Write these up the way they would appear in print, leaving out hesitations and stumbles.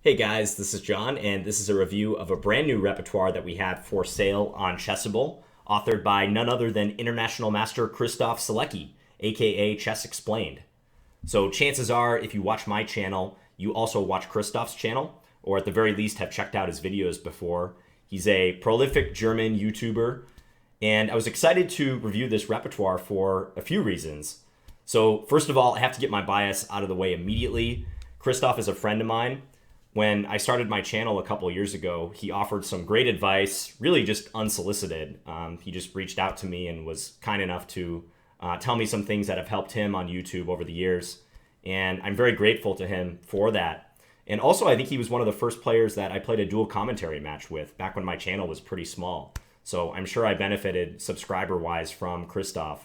Hey guys, this is John, and this is a review of a brand new repertoire that we have for sale on Chessable, authored by none other than International Master Krzysztof Sielecki, aka Chessexplained. So chances are, if you watch my channel, you also watch Krzysztof's channel, or at the very least have checked out his videos before. He's a prolific German YouTuber, and I was excited to review this repertoire for a few reasons. So first of all, I have to get my bias out of the way immediately. Krzysztof is a friend of mine. When I started my channel a couple years ago, he offered some great advice, really just unsolicited. He just reached out to me and was kind enough to tell me some things that have helped him on YouTube over the years. And I'm very grateful to him for that. And also, I think he was one of the first players that I played a dual commentary match with back when my channel was pretty small. So I'm sure I benefited subscriber-wise from Krzysztof.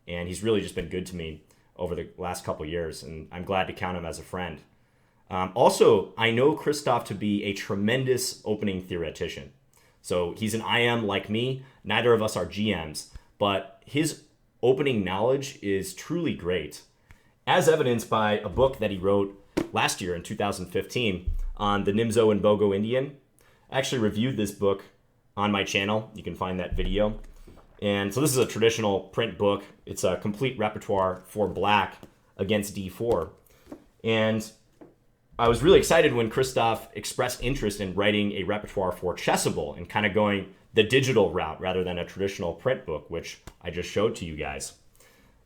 And he's really just been good to me over the last couple years. And I'm glad to count him as a friend. Also, I know Krzysztof to be a tremendous opening theoretician. So he's an IM like me. Neither of us are GMs, but his opening knowledge is truly great, as evidenced by a book that he wrote last year in 2015 on the Nimzo and Bogo Indian. I actually reviewed this book on my channel. You can find that video. And so this is a traditional print book. It's a complete repertoire for black against d4. And I was really excited when Krzysztof expressed interest in writing a repertoire for Chessable and kind of going the digital route rather than a traditional print book, which I just showed to you guys.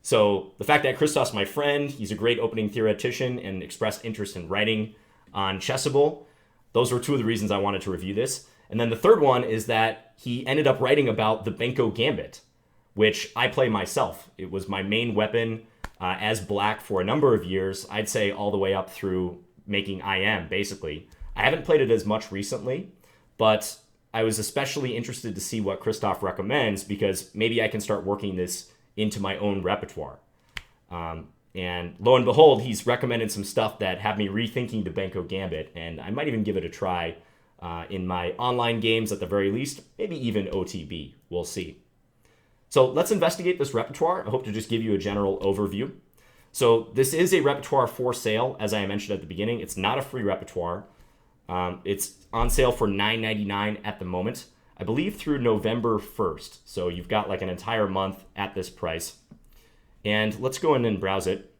So the fact that Krzysztof's my friend, he's a great opening theoretician and expressed interest in writing on Chessable, those were two of the reasons I wanted to review this. And then the third one is that he ended up writing about the Banco Gambit, which I play myself. It was my main weapon as black for a number of years, I'd say all the way up through making IM, basically. I haven't played it as much recently, but I was especially interested to see what Krzysztof recommends because maybe I can start working this into my own repertoire. And lo and behold, he's recommended some stuff that have me rethinking the Banco Gambit, and I might even give it a try in my online games at the very least, maybe even OTB. We'll see. So let's investigate this repertoire. I hope to just give you a general overview. So this is a repertoire for sale, as I mentioned at the beginning. It's not a free repertoire. It's on sale for $9.99 at the moment, I believe through November 1st. So you've got like an entire month at this price. And let's go in and browse it.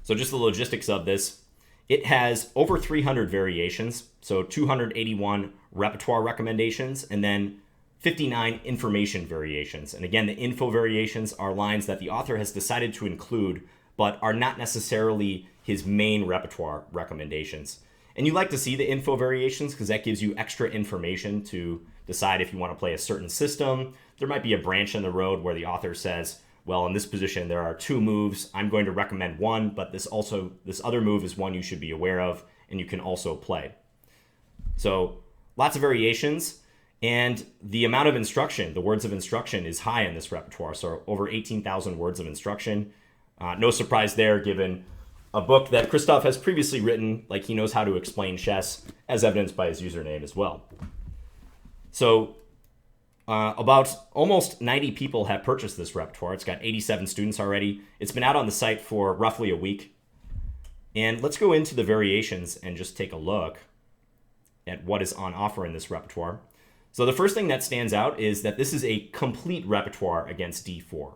So just the logistics of this. It has over 300 variations, so 281 repertoire recommendations, and then 59 information variations. And again, the info variations are lines that the author has decided to include, but are not necessarily his main repertoire recommendations. And you like to see the info variations because that gives you extra information to decide if you want to play a certain system. There might be a branch in the road where the author says, well, in this position, there are two moves. I'm going to recommend one, but this other move is one you should be aware of and you can also play. So lots of variations. And the amount of instruction, the words of instruction, is high in this repertoire. So over 18,000 words of instruction. No surprise there, given a book that Krzysztof has previously written, like he knows how to explain chess, as evidenced by his username as well. So about almost 90 people have purchased this repertoire. It's got 87 students already. It's been out on the site for roughly a week. And let's go into the variations and just take a look at what is on offer in this repertoire. So the first thing that stands out is that this is a complete repertoire against d4.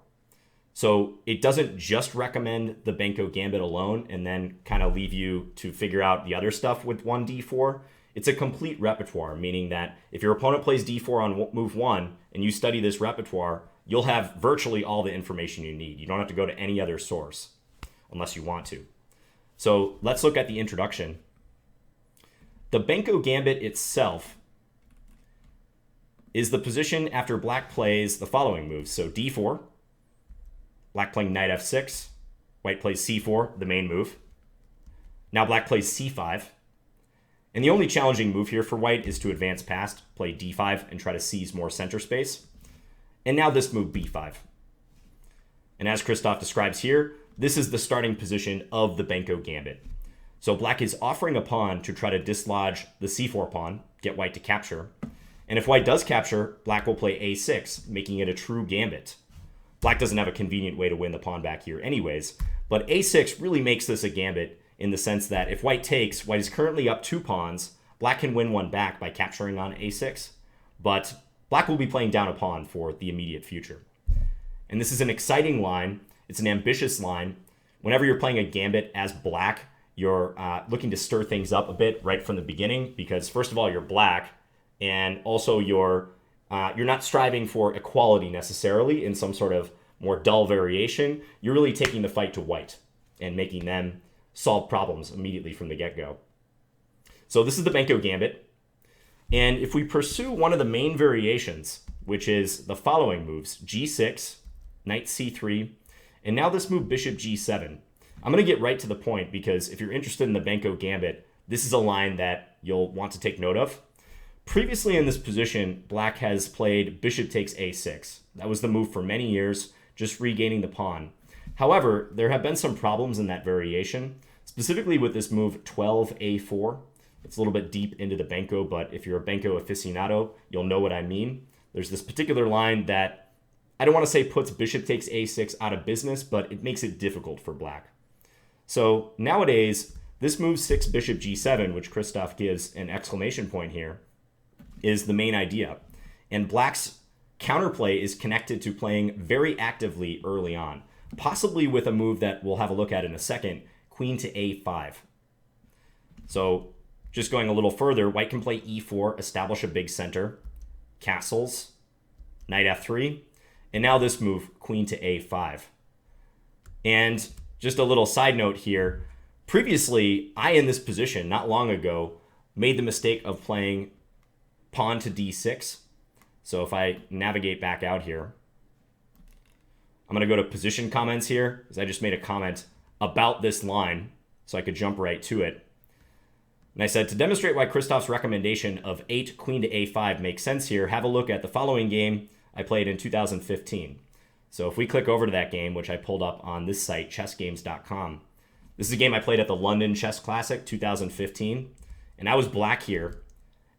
So it doesn't just recommend the Banco Gambit alone and then kind of leave you to figure out the other stuff with one d4. It's a complete repertoire, meaning that if your opponent plays d4 on move 1 and you study this repertoire, you'll have virtually all the information you need. You don't have to go to any other source unless you want to. So let's look at the introduction. The Banco Gambit itself is the position after black plays the following moves. So d4, black playing knight f6, white plays c4, the main move. Now black plays c5. And the only challenging move here for white is to advance past, play d5, and try to seize more center space. And now this move b5. And as Krzysztof describes here, this is the starting position of the Banco Gambit. So black is offering a pawn to try to dislodge the c4 pawn, get white to capture. And if white does capture, black will play a6, making it a true gambit. Black doesn't have a convenient way to win the pawn back here anyways, but a6 really makes this a gambit in the sense that if white takes, white is currently up 2 pawns. Black can win one back by capturing on a6, but black will be playing down a pawn for the immediate future. And this is an exciting line. It's an ambitious line. Whenever you're playing a gambit as black, you're looking to stir things up a bit right from the beginning because, first of all, you're black, and also you're not striving for equality necessarily in some sort of more dull variation. You're really taking the fight to white and making them solve problems immediately from the get-go. So this is the Banco Gambit. And if we pursue one of the main variations, which is the following moves, g6, knight c3, and now this move bishop g7. I'm going to get right to the point because if you're interested in the Banco Gambit, this is a line that you'll want to take note of. Previously in this position, black has played bishop takes a6. That was the move for many years, just regaining the pawn. However, there have been some problems in that variation, specifically with this move 12a4. It's a little bit deep into the Benko, but if you're a Benko aficionado, you'll know what I mean. There's this particular line that I don't want to say puts bishop takes a6 out of business, but it makes it difficult for black. So nowadays, this move 6 bishop g7, which Christoph gives an exclamation point here, is the main idea. And black's counterplay is connected to playing very actively early on, possibly with a move that we'll have a look at in a second, queen to a5. So just going a little further, white can play e4, establish a big center, castles, knight f3, and now this move, queen to a5. And just a little side note here, previously, I in this position, not long ago, made the mistake of playing pawn to d6. So if I navigate back out here, I'm going to go to position comments here, because I just made a comment about this line, so I could jump right to it. And I said, to demonstrate why Christoph's recommendation of 8 queen to a5 makes sense here, have a look at the following game I played in 2015. So if we click over to that game, which I pulled up on this site, chessgames.com, this is a game I played at the London Chess Classic 2015, and I was black here.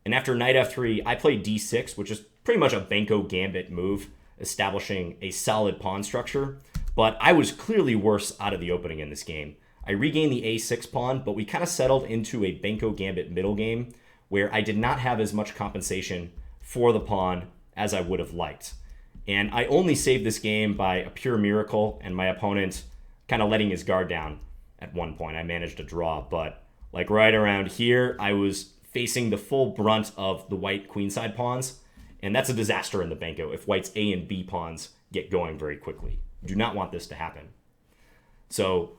And after knight f3, I played d6, which is pretty much a Banco Gambit move, establishing a solid pawn structure. But I was clearly worse out of the opening in this game. I regained the a6 pawn, but we kind of settled into a Banco Gambit middle game where I did not have as much compensation for the pawn as I would have liked. And I only saved this game by a pure miracle and my opponent kind of letting his guard down at one point. I managed to draw, but like right around here, I was facing the full brunt of the white queenside pawns, and that's a disaster in the Banco if white's A and B pawns get going very quickly. Do not want this to happen. So,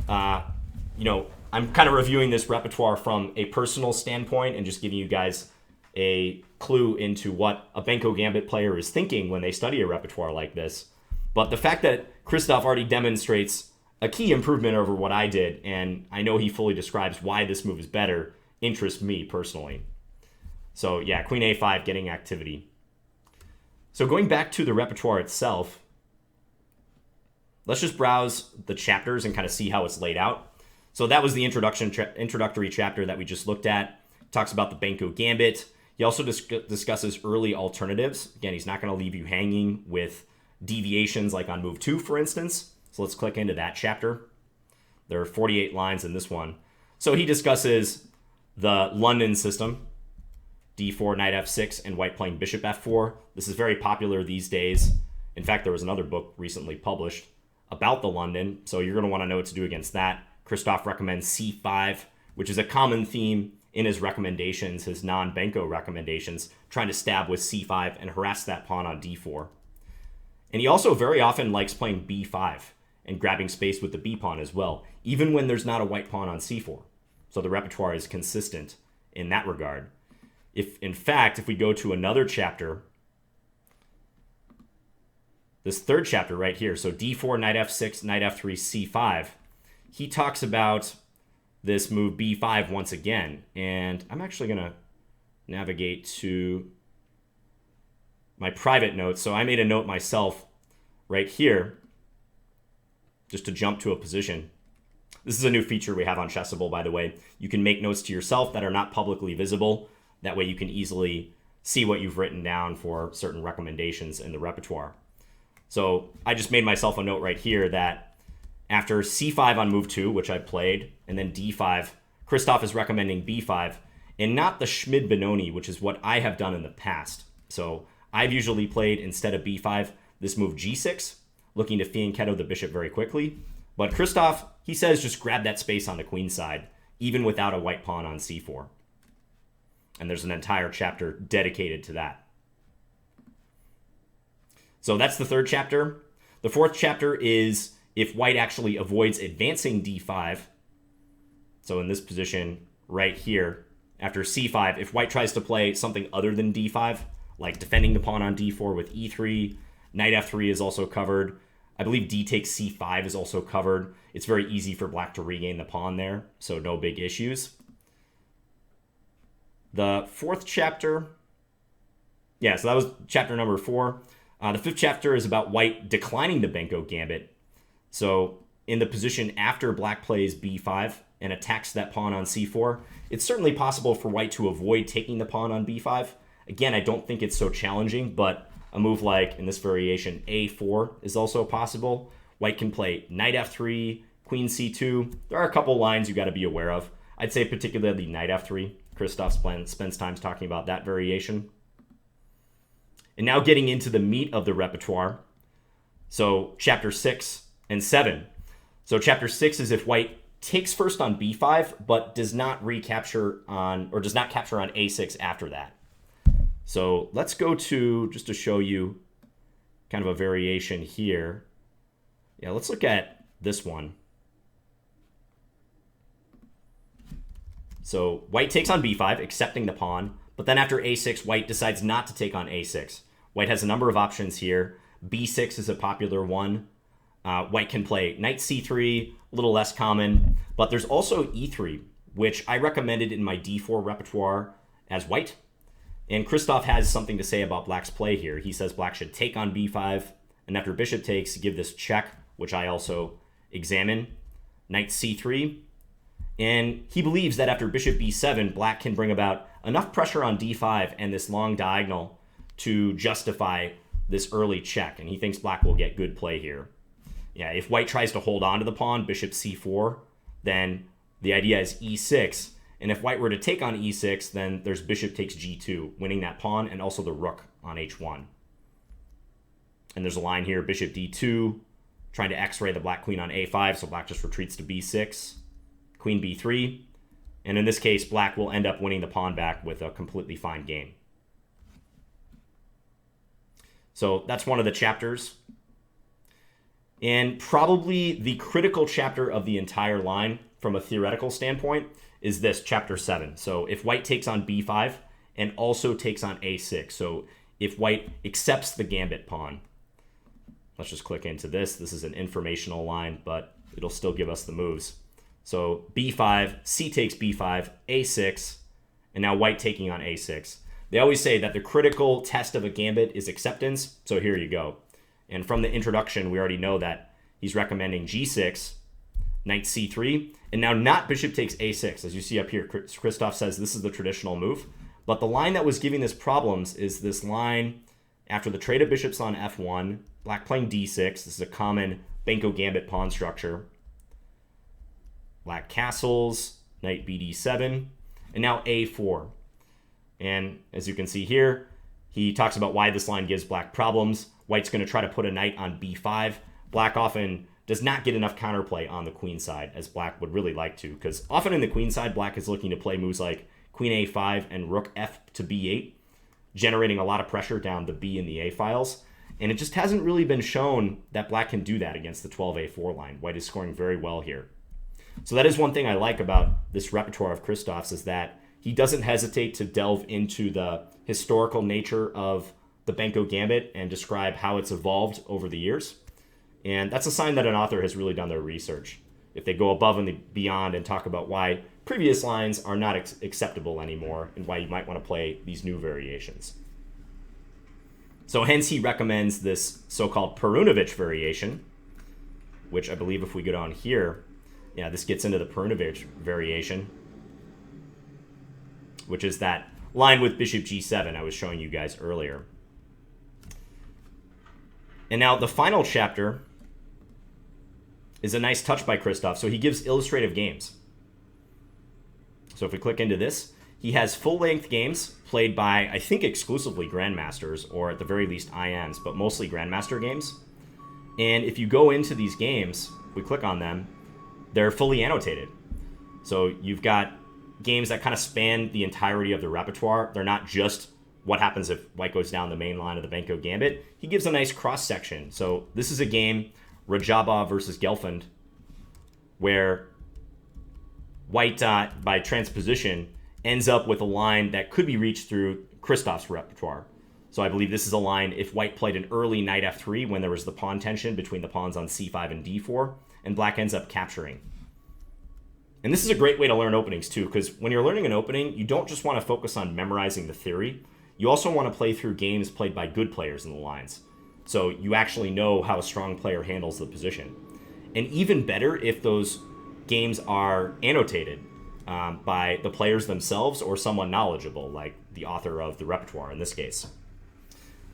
I'm kind of reviewing this repertoire from a personal standpoint and just giving you guys a clue into what a Banco Gambit player is thinking when they study a repertoire like this. But the fact that Christoph already demonstrates a key improvement over what I did, and I know he fully describes why this move is better, interests me personally. So yeah, queen a5 getting activity. So going back to the repertoire itself, let's just browse the chapters and kind of see how it's laid out. So that was the introductory chapter that we just looked at. Talks about the Banco Gambit. He also discusses early alternatives. Again, he's not going to leave you hanging with deviations like on move 2, for instance. So let's click into that chapter. There are 48 lines in this one. So he discusses the London system, d4, knight f6, and white playing bishop f4. This is very popular these days. In fact, there was another book recently published about the London, so you're going to want to know what to do against that. Christoph recommends c5, which is a common theme in his recommendations, his non-Banco recommendations, trying to stab with c5 and harass that pawn on d4. And he also very often likes playing b5 and grabbing space with the b pawn as well, even when there's not a white pawn on c4. So the repertoire is consistent in that regard. In fact, if we go to another chapter, this third chapter right here, so d4, knight f6, knight f3, c5, he talks about this move b5 once again. And I'm actually going to navigate to my private notes. So I made a note myself right here just to jump to a position. This is a new feature we have on Chessable, by the way. You can make notes to yourself that are not publicly visible. That way you can easily see what you've written down for certain recommendations in the repertoire. So I just made myself a note right here that After c5 on move 2, which I played, and then d5, Christoph is recommending b5, and not the Schmid-Benoni, which is what I have done in the past. So I've usually played, instead of b5, this move g6, looking to fianchetto the bishop very quickly. But Christoph, he says just grab that space on the queen side, even without a white pawn on c4. And there's an entire chapter dedicated to that. So that's the third chapter. The fourth chapter is if white actually avoids advancing d5. So in this position right here, after c5, if white tries to play something other than d5, like defending the pawn on d4 with e3, knight f3 is also covered. I believe d takes c5 is also covered. It's very easy for black to regain the pawn there, so no big issues. The fourth chapter, yeah, so that was chapter number 4. The fifth chapter is about white declining the Banco Gambit. So in the position after black plays b5 and attacks that pawn on c4, it's certainly possible for white to avoid taking the pawn on b5. Again, I don't think it's so challenging, but a move like, in this variation, a4 is also possible. White can play knight f3, queen c2. There are a couple lines you got to be aware of. I'd say particularly knight f3. Christoph spends time talking about that variation. And now getting into the meat of the repertoire. So chapter 6 and 7. So chapter 6 is if white takes first on b5, but does not recapture on, or does not capture on a6 after that. So let's go to, just to show you kind of a variation here. Yeah, let's look at this one. So white takes on b5, accepting the pawn, but then after a6, white decides not to take on a6. White has a number of options here. b6 is a popular one. White can play knight c3, a little less common, but there's also e3, which I recommended in my d4 repertoire as white. And Christoph has something to say about black's play here. He says black should take on b5, and after bishop takes, give this check, which I also examine. Knight c3. And he believes that after bishop b7, black can bring about enough pressure on d5 and this long diagonal to justify this early check. And he thinks black will get good play here. Yeah, if white tries to hold on to the pawn, bishop c4, then the idea is e6. And if white were to take on e6, then there's bishop takes g2, winning that pawn, and also the rook on h1. And there's a line here, bishop d2, trying to x-ray the black queen on a5, so black just retreats to b6. Queen b3, and in this case, black will end up winning the pawn back with a completely fine game. So that's one of the chapters. And probably the critical chapter of the entire line from a theoretical standpoint is this, chapter 7. So if white takes on b5 and also takes on a6, so if white accepts the gambit pawn, let's just click into this. This is an informational line, but it'll still give us the moves. So b5, c takes b5, a6, and now white taking on a6. They always say that the critical test of a gambit is acceptance, so here you go. And from the introduction, we already know that he's recommending g6, knight c3, and now not bishop takes a6. As you see up here, Christoph says this is the traditional move. But the line that was giving this problems is this line after the trade of bishops on f1, black playing d6. This is a common Banco Gambit pawn structure. Black castles, knight bd7, and now a4. And as you can see here, he talks about why this line gives black problems. White's going to try to put a knight on b5. Black often does not get enough counterplay on the queen side, as black would really like to, because often in the queen side, black is looking to play moves like queen a5 and rook f to b8, generating a lot of pressure down the b and the a files. And it just hasn't really been shown that black can do that against the 12a4 line. White is scoring very well here. So that is one thing I like about this repertoire of Christoph's, is that he doesn't hesitate to delve into the historical nature of the Banco Gambit and describe how it's evolved over the years. And that's a sign that an author has really done their research. If they go above and beyond and talk about why previous lines are not acceptable anymore and why you might want to play these new variations. So hence he recommends this so-called Perunovich variation, which I believe if we go down here, yeah, this gets into the Perunovich variation, which is that line with bishop g7 I was showing you guys earlier. And now the final chapter is a nice touch by Christoph. So he gives illustrative games. So if we click into this, he has full-length games played by, I think, exclusively Grandmasters, or at the very least IMs, but mostly Grandmaster games. And if you go into these games, we click on them, they're fully annotated. So you've got games that kind of span the entirety of the repertoire. They're not just what happens if white goes down the main line of the Banco Gambit. He gives a nice cross-section. So this is a game, Rajaba versus Gelfand, where white, by transposition, ends up with a line that could be reached through Christoph's repertoire. So I believe this is a line if white played an early knight f3 when there was the pawn tension between the pawns on c5 and d4, and black ends up capturing. And this is a great way to learn openings too, because when you're learning an opening, you don't just want to focus on memorizing the theory. You also want to play through games played by good players in the lines. So you actually know how a strong player handles the position. And even better if those games are annotated by the players themselves or someone knowledgeable, like the author of the repertoire in this case.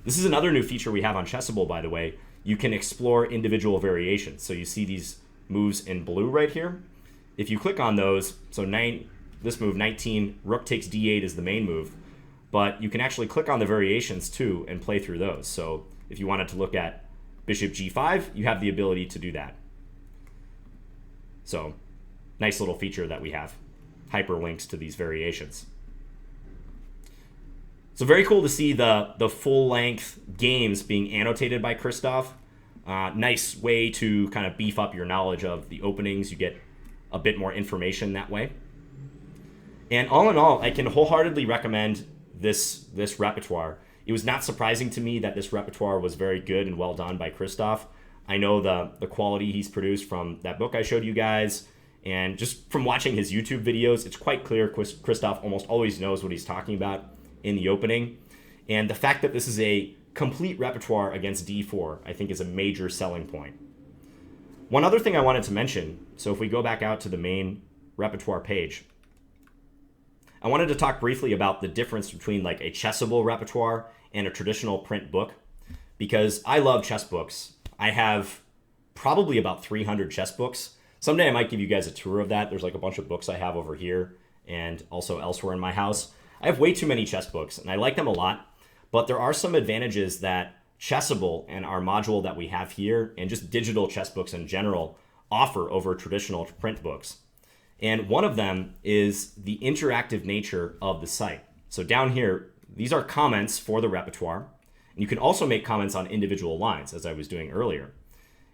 This is another new feature we have on Chessable, by the way. You can explore individual variations. So you see these moves in blue right here. If you click on those, so this move, 19, rook takes d8 is the main move, but you can actually click on the variations too and play through those. So if you wanted to look at bishop g5, you have the ability to do that. So nice little feature that we have, hyperlinks to these variations. So very cool to see the full-length games being annotated by Christoph. Nice way to kind of beef up your knowledge of the openings. You get a bit more information that way. And all in all, I can wholeheartedly recommend this repertoire. It was not surprising to me that this repertoire was very good and well done by Christoph. I know the quality he's produced from that book I showed you guys, and just from watching his YouTube videos, it's quite clear Christoph almost always knows what he's talking about in the opening. And the fact that this is a complete repertoire against d4, I think is a major selling point. One other thing I wanted to mention, so if we go back out to the main repertoire page, I wanted to talk briefly about the difference between like a Chessable repertoire and a traditional print book, because I love chess books. I have probably about 300 chess books. Someday I might give you guys a tour of that. There's like a bunch of books I have over here and also elsewhere in my house. I have way too many chess books, and I like them a lot, but there are some advantages that Chessable and our module that we have here, and just digital chess books in general, offer over traditional print books. And one of them is the interactive nature of the site. So down here, these are comments for the repertoire, and you can also make comments on individual lines, as I was doing earlier.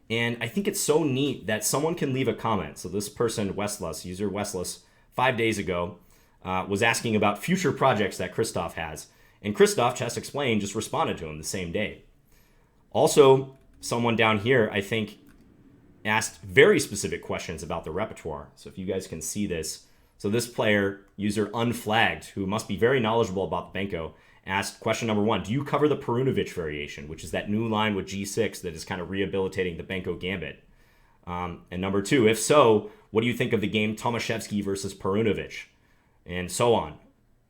And I think it's so neat that someone can leave a comment. So this person, Westless, user Westless, 5 days ago, was asking about future projects that Christoph has. And Christoph, Chessexplained, just responded to him the same day. Also, someone down here, I think, asked very specific questions about the repertoire. So if you guys can see this. So this player, user Unflagged, who must be very knowledgeable about the Benko, asked question number 1, do you cover the Perunovic variation, which is that new line with g6 that is kind of rehabilitating the Banco Gambit? And number 2, if so, what do you think of the game Tomaszewski versus Perunovic? And so on.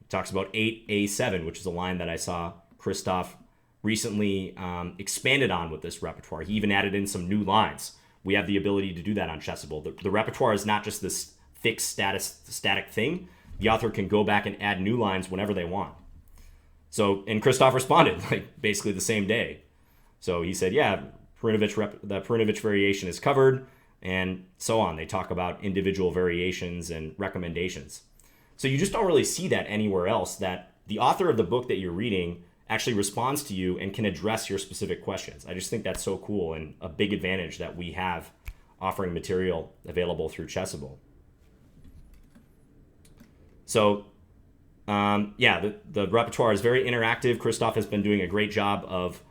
It talks about 8a7, which is a line that I saw Christoph recently expanded on with this repertoire. He even added in some new lines. We have the ability to do that on Chessable. The repertoire is not just this fixed static thing. The author can go back and add new lines whenever they want. So, and Christoph responded like basically the same day. So he said, yeah, the Perunovic variation is covered, and so on. They talk about individual variations and recommendations. So you just don't really see that anywhere else, that the author of the book that you're reading actually responds to you and can address your specific questions. I just think that's so cool and a big advantage that we have offering material available through Chessable. So yeah, the repertoire is very interactive. Christoph has been doing a great job of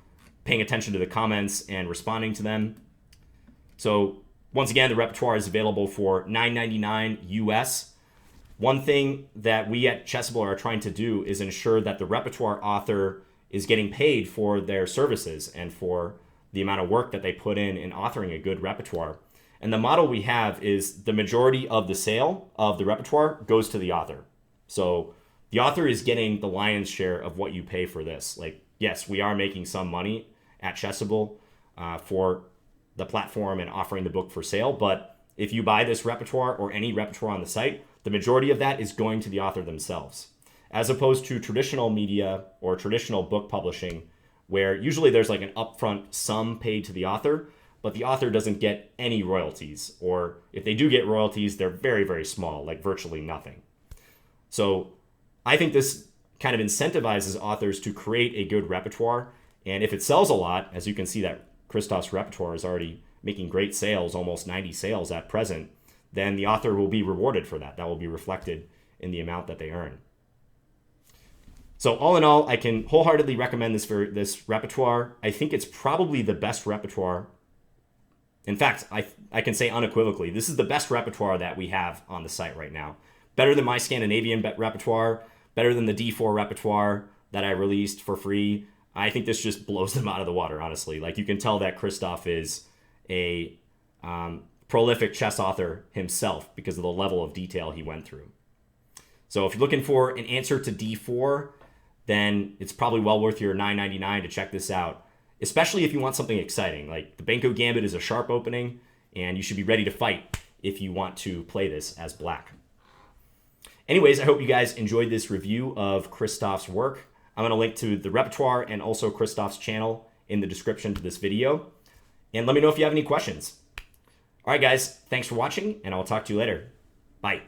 paying attention to the comments and responding to them. So once again, the repertoire is available for $9.99 US. One thing that we at Chessable are trying to do is ensure that the repertoire author is getting paid for their services and for the amount of work that they put in authoring a good repertoire. And the model we have is the majority of the sale of the repertoire goes to the author. So the author is getting the lion's share of what you pay for this. Like, yes, we are making some money at Chessable for the platform and offering the book for sale. But if you buy this repertoire or any repertoire on the site, the majority of that is going to the author themselves, as opposed to traditional media or traditional book publishing, where usually there's like an upfront sum paid to the author, but the author doesn't get any royalties. Or if they do get royalties, they're very, very small, like virtually nothing. So I think this kind of incentivizes authors to create a good repertoire. And if it sells a lot, as you can see that Christoph's repertoire is already making great sales, almost 90 sales at present, then the author will be rewarded for that. That will be reflected in the amount that they earn. So all in all, I can wholeheartedly recommend this repertoire. I think it's probably the best repertoire. In fact, I can say unequivocally, this is the best repertoire that we have on the site right now. Better than my Scandinavian repertoire, better than the D4 repertoire that I released for free. I think this just blows them out of the water, honestly. Like, you can tell that Christoph is a prolific chess author himself because of the level of detail he went through. So if you're looking for an answer to D4, then it's probably well worth your $9.99 to check this out, especially if you want something exciting. Like, the Banco Gambit is a sharp opening, and you should be ready to fight if you want to play this as black. Anyways, I hope you guys enjoyed this review of Christoph's work. I'm going to link to the repertoire and also Christoph's channel in the description to this video. And let me know if you have any questions. All right, guys, thanks for watching, and I'll talk to you later. Bye.